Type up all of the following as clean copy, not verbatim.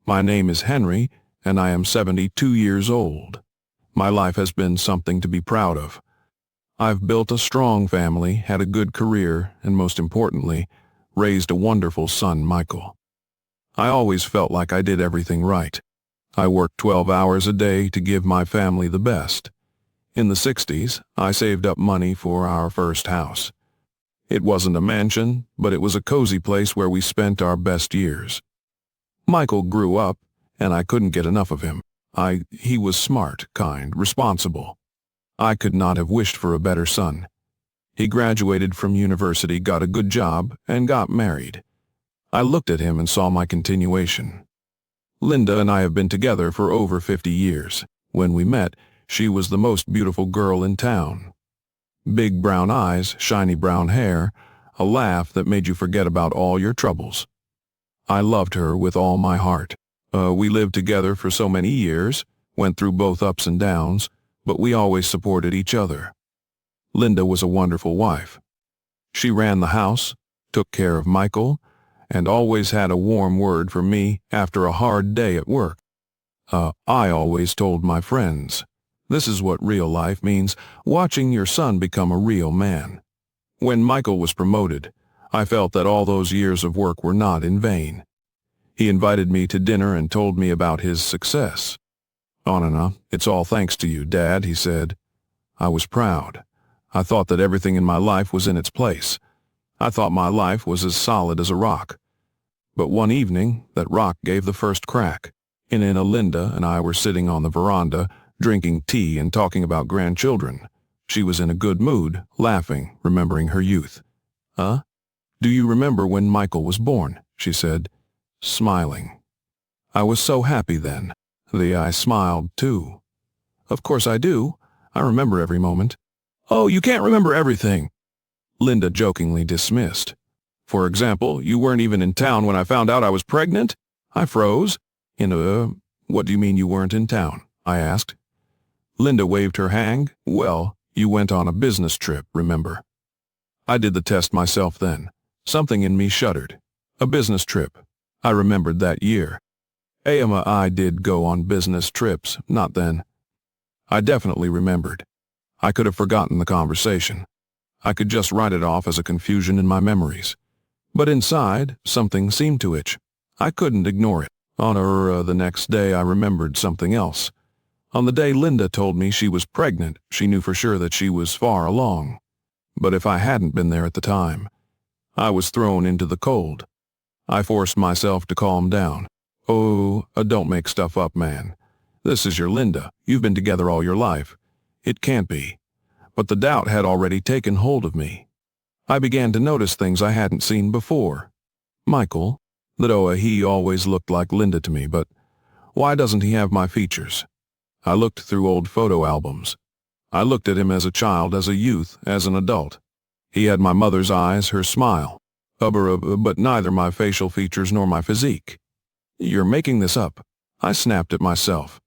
My name is Henry, and I am 72 years old. My life has been something to be proud of. I've built a strong family, had a good career, and most importantly, raised a wonderful son, Michael. I always felt like I did everything right. I worked 12 hours a day to give my family the best. In the 60s, I saved up money for our first house. It wasn't a mansion, but it was a cozy place where we spent our best years. Michael grew up, and I couldn't get enough of him. He was smart, kind, responsible. I could not have wished for a better son. He graduated from university, got a good job, and got married. I looked at him and saw my continuation. Linda and I have been together for over 50 years. When we met, she was the most beautiful girl in town. Big brown eyes, shiny brown hair, a laugh that made you forget about all your troubles. I loved her with all my heart. We lived together for so many years, went through both ups and downs, but we always supported each other. Linda was a wonderful wife. She ran the house, took care of Michael, and always had a warm word for me after a hard day at work. I always told my friends, this is what real life means, watching your son become a real man. When Michael was promoted, I felt that all those years of work were not in vain. He invited me to dinner and told me about his success. "Anna, it's all thanks to you, Dad," he said. I was proud. I thought that everything in my life was in its place. I thought my life was as solid as a rock. But one evening, that rock gave the first crack. Linda and I were sitting on the veranda, drinking tea and talking about grandchildren. She was in a good mood, laughing, remembering her youth. "Do you remember when Michael was born?" she said, smiling. I was so happy then. I smiled, too. "Of course I do. I remember every moment." "Oh, you can't remember everything," Linda jokingly dismissed. "For example, you weren't even in town when I found out I was pregnant?" I froze. What do you mean you weren't in town?" I asked. Linda waved her hand. "Well, you went on a business trip, remember?" I did the test myself then. Something in me shuddered. A business trip. I remembered that year. I did go on business trips, not then. I definitely remembered. I could have forgotten the conversation. I could just write it off as a confusion in my memories. But inside, something seemed to itch. I couldn't ignore it. The next day I remembered something else. On the day Linda told me she was pregnant, she knew for sure that she was far along. But if I hadn't been there at the time, I was thrown into the cold. I forced myself to calm down. Don't make stuff up, man. This is your Linda. You've been together all your life. It can't be. But the doubt had already taken hold of me. I began to notice things I hadn't seen before. Michael, he always looked like Linda to me, but why doesn't he have my features? I looked through old photo albums. I looked at him as a child, as a youth, as an adult. He had my mother's eyes, her smile. But neither my facial features nor my physique. "You're making this up." I snapped at myself.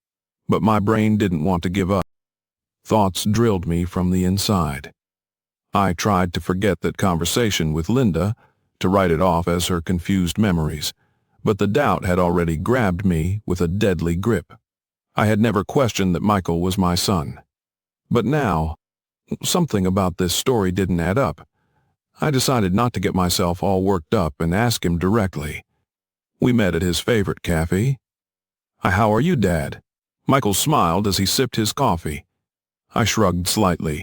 But my brain didn't want to give up. Thoughts drilled me from the inside. I tried to forget that conversation with Linda, to write it off as her confused memories, but the doubt had already grabbed me with a deadly grip. I had never questioned that Michael was my son. But now, something about this story didn't add up. I decided not to get myself all worked up and ask him directly. We met at his favorite cafe. "How are you, Dad?" Michael smiled as he sipped his coffee. I shrugged slightly.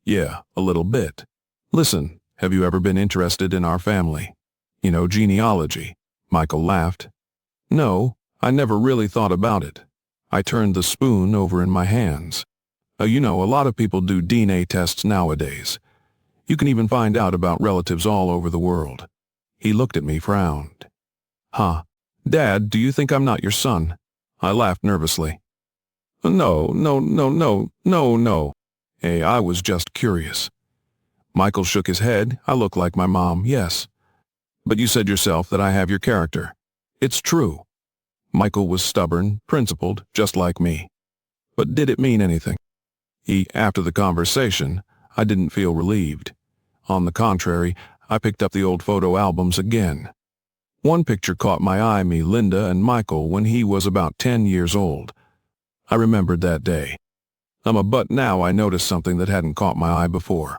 Yeah, a little bit. "Listen, have you ever been interested in our family? Genealogy?" Michael laughed. "No, I never really thought about it." I turned the spoon over in my hands. A lot of people do DNA tests nowadays. You can even find out about relatives all over the world." He looked at me, frowned. "Dad, do you think I'm not your son?" I laughed nervously. No. I was just curious." Michael shook his head. "I look like my mom, yes. But you said yourself that I have your character." "It's true." Michael was stubborn, principled, just like me. But did it mean anything? After the conversation, I didn't feel relieved. On the contrary, I picked up the old photo albums again. One picture caught my eye, me, Linda, and Michael when he was about 10 years old. I remembered that day. But now I noticed something that hadn't caught my eye before.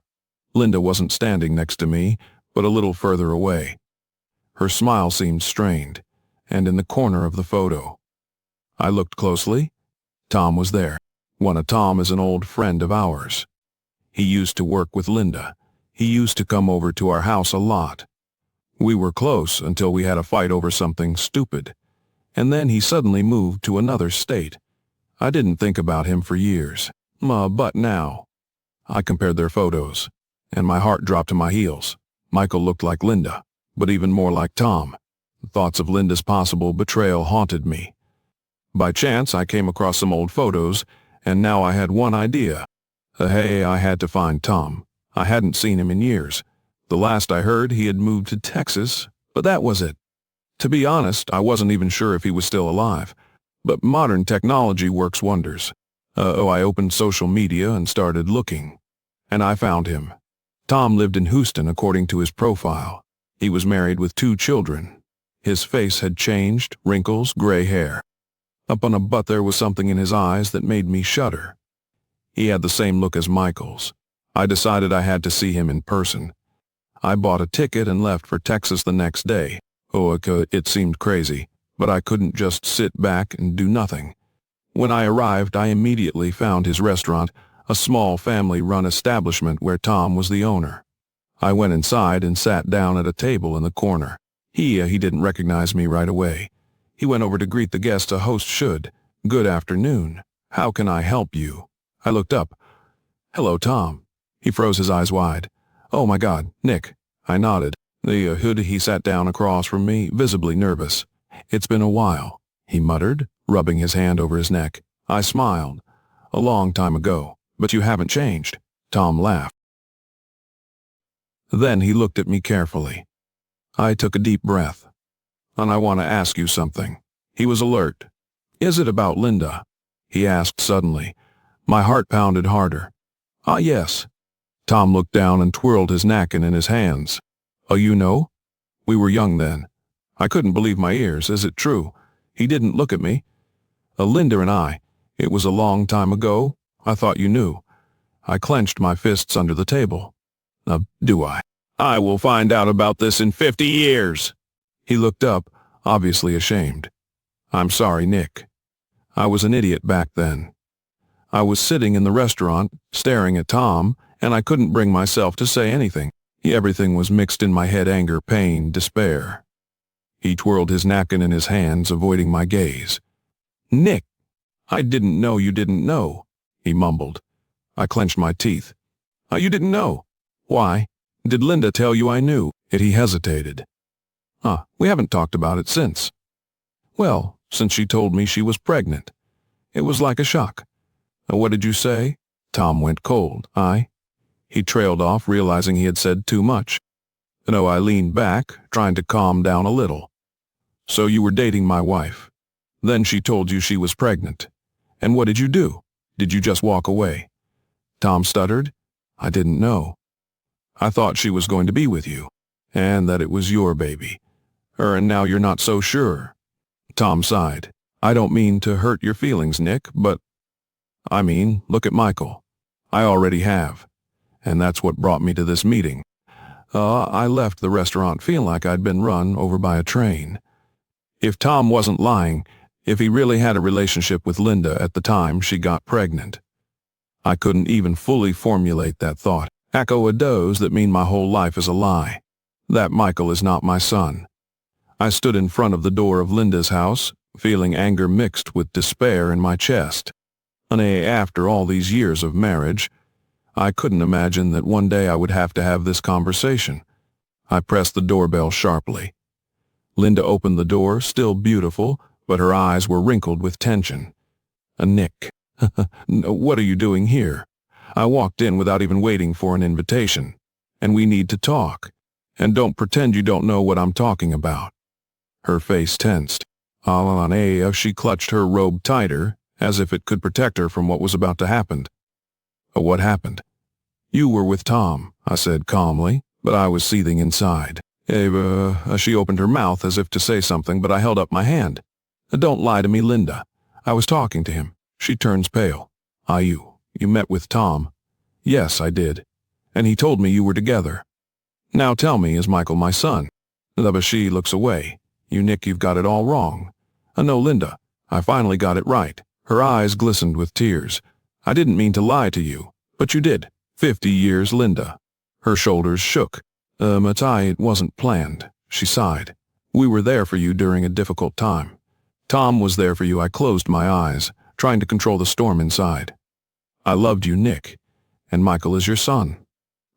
Linda wasn't standing next to me, but a little further away. Her smile seemed strained, and in the corner of the photo. I looked closely. Tom was there. Tom is an old friend of ours. He used to work with Linda. He used to come over to our house a lot. We were close until we had a fight over something stupid, and then he suddenly moved to another state. I didn't think about him for years, but now. I compared their photos, and my heart dropped to my heels. Michael looked like Linda, but even more like Tom. Thoughts of Linda's possible betrayal haunted me. By chance, I came across some old photos, and now I had one idea. I had to find Tom. I hadn't seen him in years. The last I heard, he had moved to Texas, but that was it. To be honest, I wasn't even sure if he was still alive. But modern technology works wonders. I opened social media and started looking. And I found him. Tom lived in Houston according to his profile. He was married with 2 children. His face had changed, wrinkles, gray hair. But there was something in his eyes that made me shudder. He had the same look as Michael's. I decided I had to see him in person. I bought a ticket and left for Texas the next day. It seemed crazy, but I couldn't just sit back and do nothing. When I arrived, I immediately found his restaurant, a small family-run establishment where Tom was the owner. I went inside and sat down at a table in the corner. He didn't recognize me right away. He went over to greet the guest a host should. "Good afternoon. How can I help you?" I looked up. "Hello, Tom." He froze his eyes wide. "Oh my God, Nick." I nodded. He sat down across from me, visibly nervous. "It's been a while," he muttered, rubbing his hand over his neck. I smiled. "A long time ago, but you haven't changed." Tom laughed. Then he looked at me carefully. I took a deep breath. "And I want to ask you something." He was alert. "Is it about Linda?" he asked suddenly. My heart pounded harder. Yes." Tom looked down and twirled his napkin in his hands. "Oh, you know? We were young then." I couldn't believe my ears. "Is it true?" He didn't look at me. "Linda and I. It was a long time ago. I thought you knew." I clenched my fists under the table. Do I? "I will find out about this in 50 years." He looked up, obviously ashamed. "I'm sorry, Nick. I was an idiot back then." I was sitting in the restaurant, staring at Tom, and I couldn't bring myself to say anything. Everything was mixed in my head: anger, pain, despair. He twirled his napkin in his hands, avoiding my gaze. "Nick, I didn't know you didn't know," he mumbled. I clenched my teeth. "You didn't know? Why? Did Linda tell you I knew?" He hesitated. We haven't talked about it since." "Well, since she told me she was pregnant. It was like a shock." "What did you say?" Tom went cold. He trailed off, realizing he had said too much. I leaned back, trying to calm down a little. "So you were dating my wife. Then she told you she was pregnant. And what did you do? Did you just walk away?" Tom stuttered. "I didn't know. I thought she was going to be with you, and that it was your baby. And now you're not so sure." Tom sighed. "I don't mean to hurt your feelings, Nick, but look at Michael. I already have. And that's what brought me to this meeting. I left the restaurant feeling like I'd been run over by a train. If Tom wasn't lying, if he really had a relationship with Linda at the time she got pregnant. I couldn't even fully formulate that thought. Echo a doze that mean my whole life is a lie. That Michael is not my son. I stood in front of the door of Linda's house, feeling anger mixed with despair in my chest. After all these years of marriage, I couldn't imagine that one day I would have to have this conversation. I pressed the doorbell sharply. Linda opened the door, still beautiful, but her eyes were wrinkled with tension. "Nick, what are you doing here?" I walked in without even waiting for an invitation. "And we need to talk. And don't pretend you don't know what I'm talking about." Her face tensed. She clutched her robe tighter, as if it could protect her from what was about to happen. "What happened?" "You were with Tom," I said calmly, but I was seething inside. She opened her mouth as if to say something, but I held up my hand. Don't lie to me, Linda. I was talking to him. She turns pale. You met with Tom? Yes, I did. And he told me you were together. Now tell me, is Michael my son? She looks away. Nick, you've got it all wrong. No, Linda, I finally got it right. Her eyes glistened with tears. I didn't mean to lie to you, but you did. 50 years, Linda. Her shoulders shook. It wasn't planned. She sighed. We were there for you during a difficult time. Tom was there for you. I closed my eyes, trying to control the storm inside. I loved you, Nick, and Michael is your son.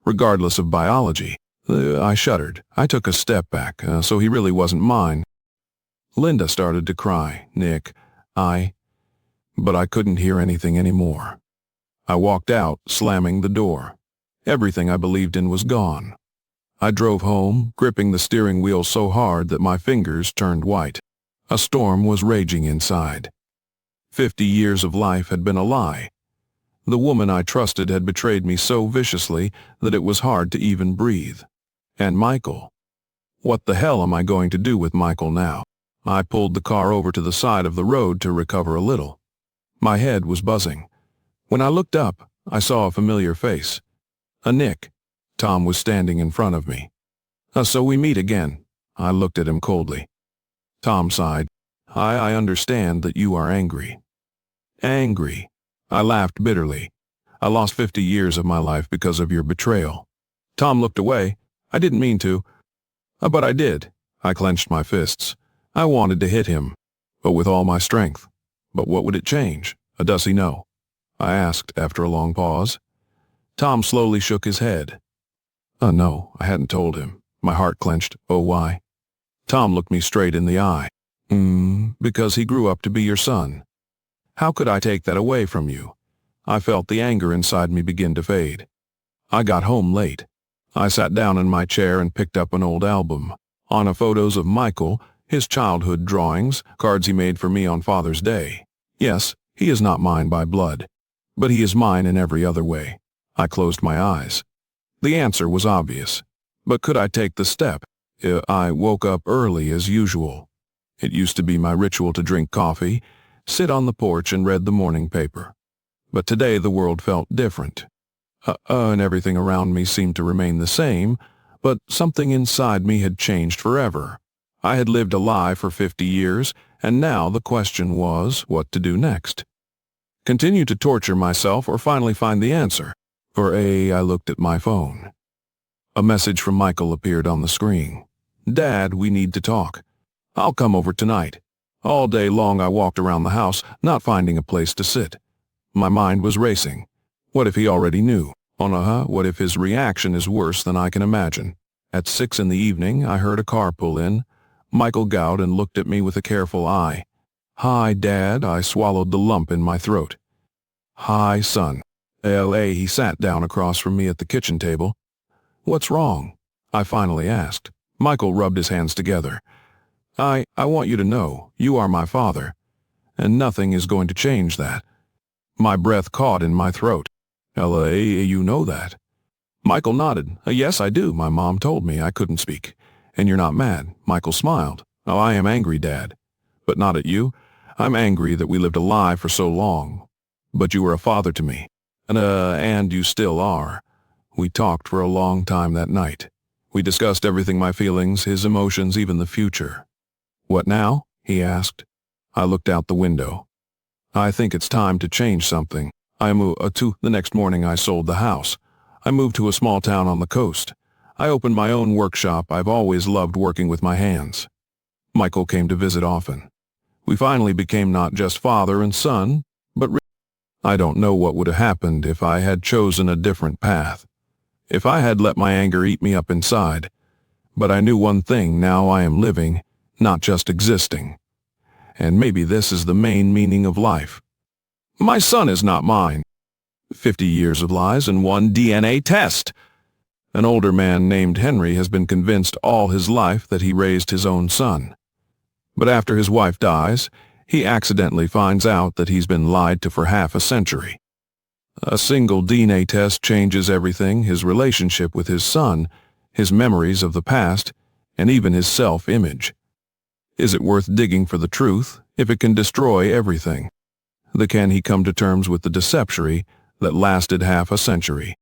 Regardless of biology. I shuddered. I took a step back, so he really wasn't mine. Linda started to cry. Nick, But I couldn't hear anything anymore. I walked out, slamming the door. Everything I believed in was gone. I drove home, gripping the steering wheel so hard that my fingers turned white. A storm was raging inside. 50 years of life had been a lie. The woman I trusted had betrayed me so viciously that it was hard to even breathe. And Michael. What the hell am I going to do with Michael now? I pulled the car over to the side of the road to recover a little. My head was buzzing. When I looked up, I saw a familiar face. Nick. Tom was standing in front of me. So we meet again. I looked at him coldly. Tom sighed. I understand that you are angry. Angry. I laughed bitterly. I lost 50 years of my life because of your betrayal. Tom looked away. I didn't mean to. But I did. I clenched my fists. I wanted to hit him, but with all my strength. But what would it change? Does he know? I asked after a long pause. Tom slowly shook his head. No, I hadn't told him. My heart clenched. Oh, why? Tom looked me straight in the eye. Because he grew up to be your son. How could I take that away from you? I felt the anger inside me begin to fade. I got home late. I sat down in my chair and picked up an old album. On photos of Michael, his childhood drawings, cards he made for me on Father's Day. Yes, he is not mine by blood, but he is mine in every other way. I closed my eyes. The answer was obvious, but could I take the step? I woke up early as usual. It used to be my ritual to drink coffee, sit on the porch and read the morning paper. But today the world felt different. And everything around me seemed to remain the same, but something inside me had changed forever. I had lived a lie for 50 years, and now the question was what to do next. Continue to torture myself or finally find the answer. I looked at my phone. A message from Michael appeared on the screen. Dad, we need to talk. I'll come over tonight. All day long I walked around the house, not finding a place to sit. My mind was racing. What if he already knew? What if his reaction is worse than I can imagine? At 6 in the evening, I heard a car pull in. Michael bowed and looked at me with a careful eye. Hi, Dad. I swallowed the lump in my throat. Hi, son. He sat down across from me at the kitchen table. What's wrong? I finally asked. Michael rubbed his hands together. I want you to know, you are my father, and nothing is going to change that. My breath caught in my throat. You know that? Michael nodded. Yes, I do. My mom told me I couldn't speak. And you're not mad. Michael smiled. I am angry, Dad. But not at you. I'm angry that we lived a lie for so long. But you were a father to me. And you still are. We talked for a long time that night. We discussed everything, my feelings, his emotions, even the future. What now? He asked. I looked out the window. I think it's time to change something. The next morning I sold the house. I moved to a small town on the coast. I opened my own workshop. I've always loved working with my hands. Michael came to visit often. We finally became not just father and son, but I don't know what would have happened if I had chosen a different path. If I had let my anger eat me up inside. But I knew one thing, now I am living, not just existing. And maybe this is the main meaning of life. My son is not mine. 50 years of lies and one DNA test. An older man named Henry has been convinced all his life that he raised his own son. But after his wife dies, he accidentally finds out that he's been lied to for half a century. A single DNA test changes everything, his relationship with his son, his memories of the past, and even his self-image. Is it worth digging for the truth if it can destroy everything? Can he come to terms with the deception that lasted half a century?